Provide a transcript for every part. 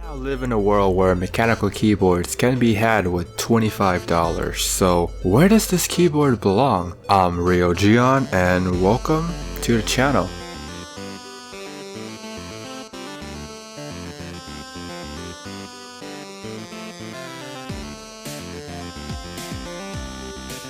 I live in a world where mechanical keyboards can be had with $25, so where does this keyboard belong? I'm Rio Gion and welcome to the channel.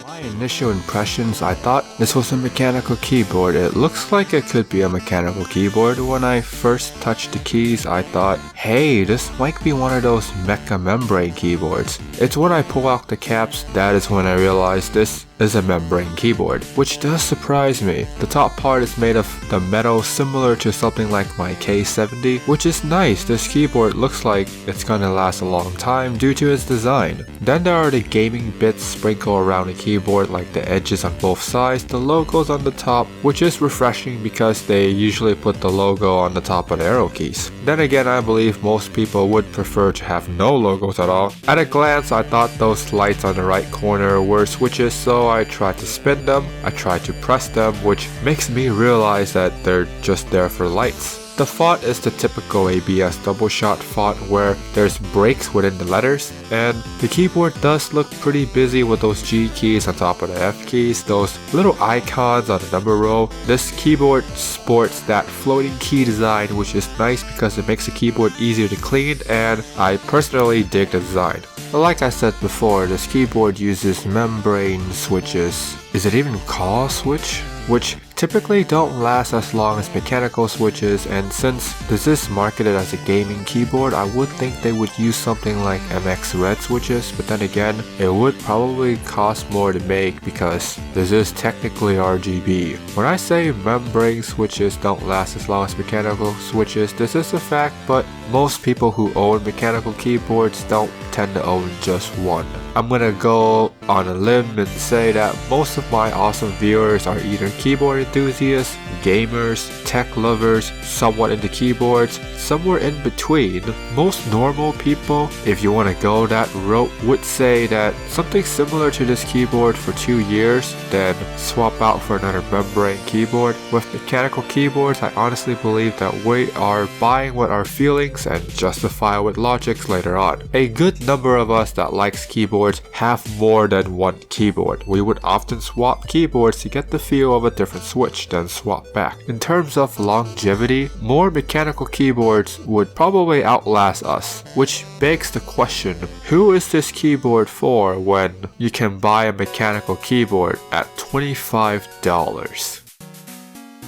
My initial impressions, I thought this was a mechanical keyboard. It looks like it could be a mechanical keyboard. When I first touched the keys, I thought, hey, this might be one of those mecha membrane keyboards. It's when I pull out the caps that is when I realized this is a membrane keyboard, which does surprise me. The top part is made of the metal similar to something like my K70, which is nice. This keyboard looks like it's gonna last a long time due to its design. Then there are the gaming bits sprinkled around the keyboard, like the edges on both sides, the logos on the top, which is refreshing because they usually put the logo on the top of the arrow keys. Then again, I believe most people would prefer to have no logos at all. At a glance, I thought those lights on the right corner were switches, so I tried to spin them, I tried to press them, which makes me realize that they're just there for lights. The font is the typical ABS double shot font where there's breaks within the letters, and the keyboard does look pretty busy with those G keys on top of the F keys, those little icons on the number row. This keyboard sports that floating key design, which is nice because it makes the keyboard easier to clean, and I personally dig the design. But like I said before, this keyboard uses membrane switches. Is it even called a switch? Which typically don't last as long as mechanical switches, and since this is marketed as a gaming keyboard, I would think they would use something like MX Red switches, but then again, it would probably cost more to make because this is technically RGB. When I say membrane switches don't last as long as mechanical switches, this is a fact, but most people who own mechanical keyboards don't tend to own just one. I'm gonna go on a limb and say that most of my awesome viewers are either keyboard enthusiasts, gamers, tech lovers, somewhat into keyboards, somewhere in between. Most normal people, if you want to go that route, would say that something similar to this keyboard for 2 years, then swap out for another membrane keyboard. With mechanical keyboards, I honestly believe that we are buying with our feelings and justify with logics later on. A good number of us that likes keyboards have more than one keyboard. We would often swap keyboards to get the feel of a different switch, then swap back. In terms of longevity, more mechanical keyboards would probably outlast us, which begs the question, who is this keyboard for when you can buy a mechanical keyboard at $25?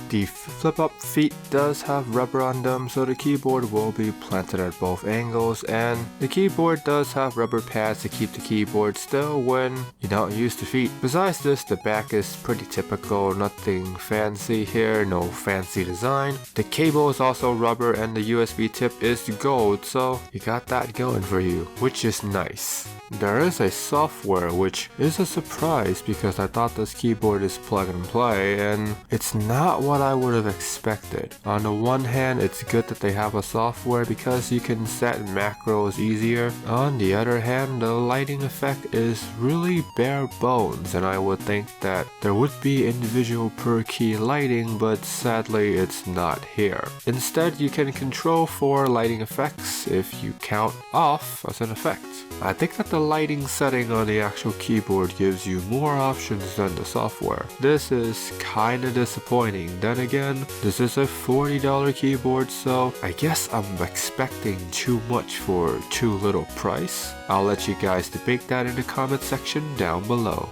The flip-up feet does have rubber on them, so the keyboard will be planted at both angles, and the keyboard does have rubber pads to keep the keyboard still when you don't use the feet. Besides this, the back is pretty typical, nothing fancy here, no fancy design. The cable is also rubber and the USB tip is gold, so you got that going for you, which is nice. There is a software, which is a surprise because I thought this keyboard is plug and play, and it's not what I would have expected. On the one hand, it's good that they have a software because you can set macros easier. On the other hand, the lighting effect is really bare bones, and I would think that there would be individual per key lighting, but sadly it's not here. Instead, you can control 4 lighting effects if you count off as an effect. I think that the lighting setting on the actual keyboard gives you more options than the software. This is kinda disappointing. Then again, this is a $40 keyboard, so I guess I'm expecting too much for too little price. I'll let you guys debate that in the comment section down below.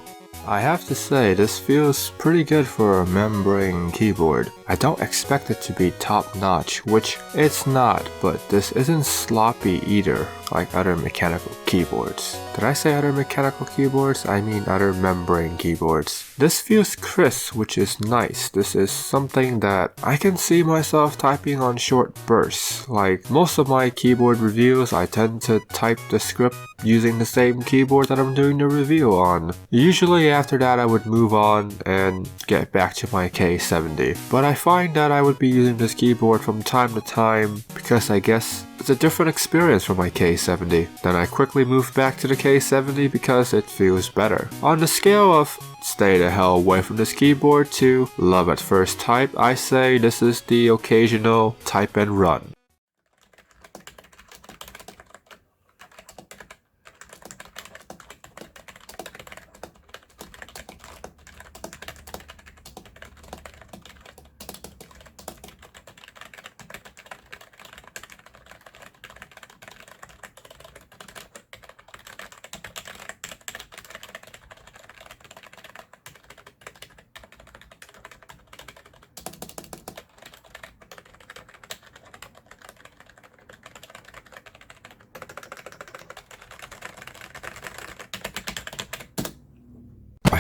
I have to say, this feels pretty good for a membrane keyboard. I don't expect it to be top notch, which it's not, but this isn't sloppy either, like other mechanical keyboards. Did I say other mechanical keyboards? I mean other membrane keyboards. This feels crisp, which is nice. This is something that I can see myself typing on short bursts. Like most of my keyboard reviews, I tend to type the script using the same keyboard that I'm doing the review on. Usually after that I would move on and get back to my K70. But I find that I would be using this keyboard from time to time because I guess it's a different experience from my K70. Then I quickly moved back to the K70 because it feels better. On the scale of stay the hell away from this keyboard to love at first type, I say this is the occasional type and run.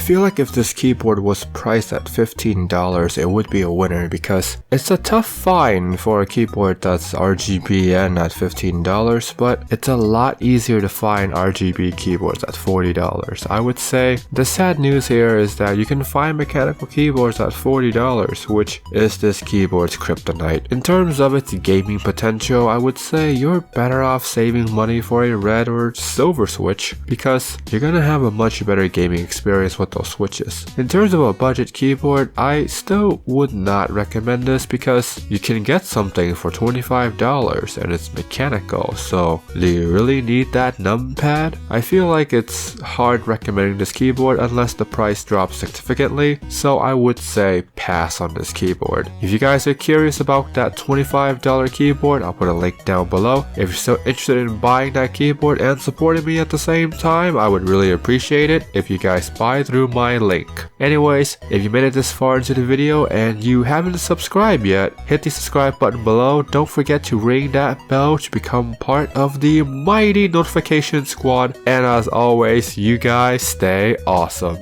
feel like if this keyboard was priced at $15, it would be a winner because it's a tough find for a keyboard that's RGB and at $15, but it's a lot easier to find RGB keyboards at $40. I would say the sad news here is that you can find mechanical keyboards at $40, which is this keyboard's kryptonite. In terms of its gaming potential, I would say you're better off saving money for a red or silver switch because you're gonna have a much better gaming experience with those switches. In terms of a budget keyboard, I still would not recommend this because you can get something for $25 and it's mechanical, so do you really need that numpad? I feel like it's hard recommending this keyboard unless the price drops significantly, so I would say pass on this keyboard. If you guys are curious about that $25 keyboard, I'll put a link down below. If you're still interested in buying that keyboard and supporting me at the same time, I would really appreciate it if you guys buy through my link. Anyways, if you made it this far into the video and you haven't subscribed yet, hit the subscribe button below. Don't forget to ring that bell to become part of the mighty notification squad. And as always, you guys stay awesome.